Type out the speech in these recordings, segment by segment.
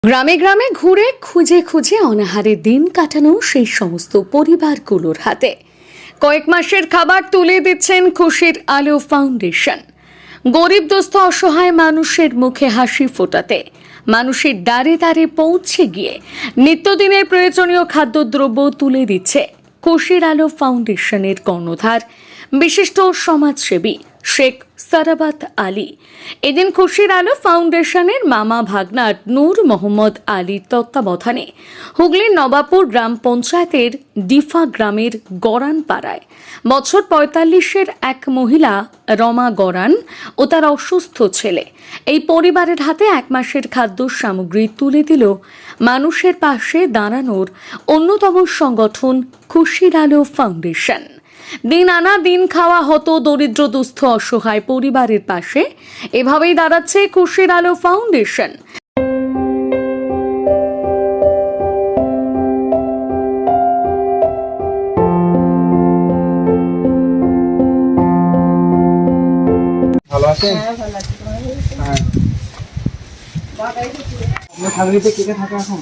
গ্রামে গ্রামে ঘুরে খুঁজে খুঁজে অনাহারে দিন কাটানো সেই সমস্ত পরিবারগুলোর হাতে কয়েক মাসের খাবার তুলে দিচ্ছেন খুশির আলো ফাউন্ডেশন। গরিব দুস্থ অসহায় মানুষের মুখে হাসি ফোটাতে মানুষের দ্বারে দ্বারে পৌঁছে গিয়ে নিত্যদিনের প্রয়োজনীয় খাদ্যদ্রব্য তুলে দিচ্ছে খুশির আলো ফাউন্ডেশনের কর্ণধার বিশিষ্ট সমাজসেবী শেখ সারাবাত আলী। এদিন খুশির আলো ফাউন্ডেশনের মামা ভাগনার নূর মোহাম্মদ আলীর তত্ত্বাবধানে হুগলির নবাবপুর গ্রাম পঞ্চায়েতের ডিফা গ্রামের গরান পাড়ায় বছর ৪৫-এর এক মহিলা রমা গরান ও তার অসুস্থ ছেলে এই পরিবারের হাতে এক মাসের খাদ্য সামগ্রী তুলে দিল মানুষের পাশে দাঁড়ানোর অন্যতম সংগঠন খুশির আলো ফাউন্ডেশন। দিন আনা দিন খাওয়া হতো দরিদ্র দুস্থ অসহায় পরিবারের পাশে, এভাবেই দাঁড়াচ্ছে খুশির আলো ফাউন্ডেশন। ভালো আছেন? হ্যাঁ। আপনার ফ্যামিলিতে কে কে থাকে এখন?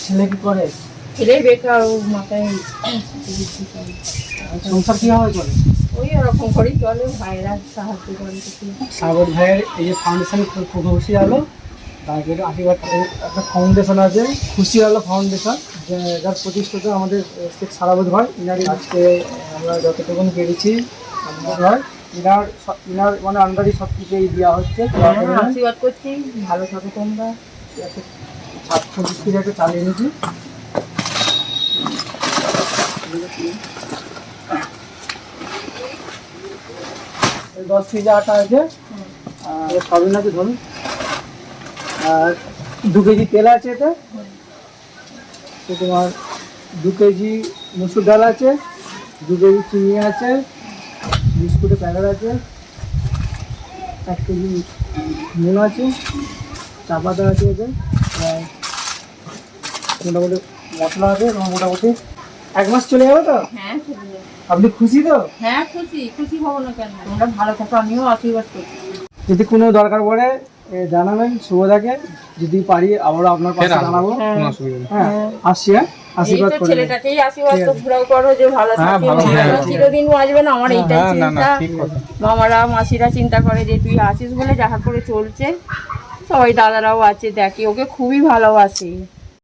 ছেলে কি করে? ছেলে বেকার, ও মাথায় সংসার কিভাবে করে? ওই ওরকম করেই চলে, ভাইরা সাহায্য করে কিছু। সাগর ভাইয়ের এই যে ফাউন্ডেশন খুশি আলো, তারপরে আশীর্বাদ একটা ফাউন্ডেশন আছে খুশি আলো ফাউন্ডেশন, যার প্রতিষ্ঠাতা আমাদের শেখ সারাবত ভাই। ইনারই আজকে আমরা যতটুকু পেরেছি ভাই ইনার মানে আন্ডারই সব কিছুই দেওয়া হচ্ছে। আশীর্বাদ করছি, ভালো থাকো তোমরা। 26 কেজি একটা চালিয়ে নিয়েছি। 10 কেজি আটা আছে, সবিন আছে ধরুন, আর 2 কেজি তেল আছে এতে, তোমার 2 কেজি মুসুর ডাল আছে, 2 কেজি চিনি আছে, বিস্কুটের প্যাকেট আছে, 1 কেজি নুন আছে, চা পাতা আছে এতে, মোটামুটি মশলা আছে, মোটামুটি 1 মাস চলে যাবে তো? হ্যাঁ চলে যাবে। আপনি খুশি তো? হ্যাঁ খুশি হবো না কেন? তোমরা ভালো থাকো, আমিও আশীর্বাদ করছি। যদি কোনো দরকার পড়ে জানাবেন, শুভদাকে যদি পারি আবারও আপনার পাশে জানাবো। হ্যাঁ আসছি, হ্যাঁ আশীর্বাদ করবেন। ছেলেটাকেই আশীর্বাদ তো ঘুরাও করো যে ভালো থাকে, চিরদিন বাঁচবে না, আমার এইটাই চিন্তা। মামারা মাসিরা চিন্তা করে যে তুই আছিস বলে যাহা করে চলছে। সবাই দাদারাও আছে, দেখি ওকে খুবই ভালোবাসি।